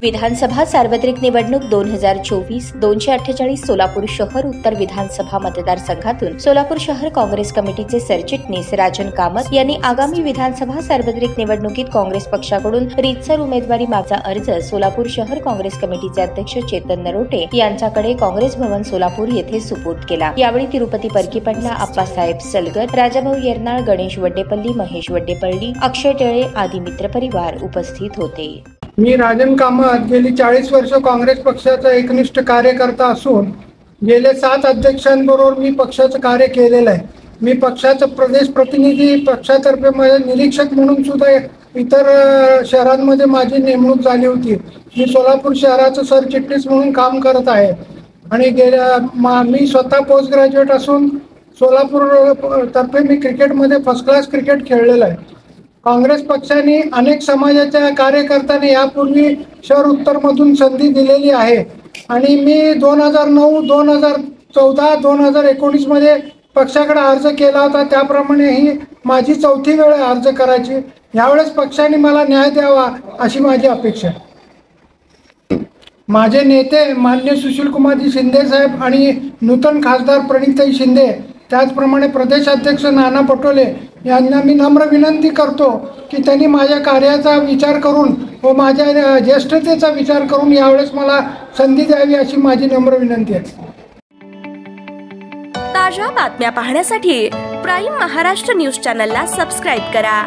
विधानसभा सार्वत्रिक निवडणूक 2024 248 सोलापूर शहर उत्तर विधानसभा मतदारसंघातून सोलापूर शहर काँग्रेस कमिटीचे सरचिटणीस राजन कामत यांनी आगामी विधानसभा सार्वत्रिक निवडणुकीत काँग्रेस पक्षाकडून रीतसर उमेदवारी मागचा अर्ज सोलापूर शहर काँग्रेस कमिटीचे अध्यक्ष चेतन नरोटे यांच्याकडे काँग्रेस भवन सोलापूर येथे सुपूर्द केला। यावेळी तिरुपती परकीपंडला, आप्पासाहेब सलगर, राजाभाऊ येरनाळ, गणेश वड्डेपल्ली, महेश वड्डेपल्ली, अक्षय टेळे आदी मित्रपरिवार उपस्थित होते। मी राजन कामत गेली 40 वर्ष काँग्रेस पक्षाचा एकनिष्ठ कार्यकर्ता असून गेले 7 अध्यक्षांबरोबर मी पक्षाचं कार्य केलेलं आहे। मी पक्षाचा प्रदेश प्रतिनिधी, पक्षातर्फे निरीक्षक म्हणून सुद्धा इतर शहरांमध्ये माझी नेमणूक झाली होती। मी सोलापूर शहराचं सरचिटणीस म्हणून काम करत आहे आणि मी स्वतः पोस्ट ग्रॅज्युएट असून सोलापूर तर्फे मी क्रिकेटमध्ये फर्स्ट क्लास क्रिकेट खेळलेलं आहे। काँग्रेस पक्षाने अनेक समाजाच्या कार्यकर्त्यांना यापूर्वी शहर उत्तरमधून संधी दिलेली आहे आणि मी 2009, 2014, 2019 मध्ये पक्षाकडे अर्ज केला होता। त्याप्रमाणे ही माझी 4थी वेळ अर्ज करायची। यावेळेस पक्षाने मला न्याय द्यावा अशी माझी अपेक्षा आहे। माझे नेते माननीय सुशीलकुमारजी शिंदे साहेब आणि नूतन खासदार प्रणिताई शिंदे, त्याचप्रमाणे प्रदेशाध्यक्ष नाना पटोले यांना मी नम्र विनंती करतो की त्यांनी माझ्या कार्याचा विचार करून व माझ्या ज्येष्ठतेचा विचार करून यावेळेस मला संधी द्यावी अशी माझी नम्र विनंती आहे। ताज्या बातम्या पाहण्यासाठी प्राईम महाराष्ट्र न्यूज चॅनलला सबस्क्राईब करा।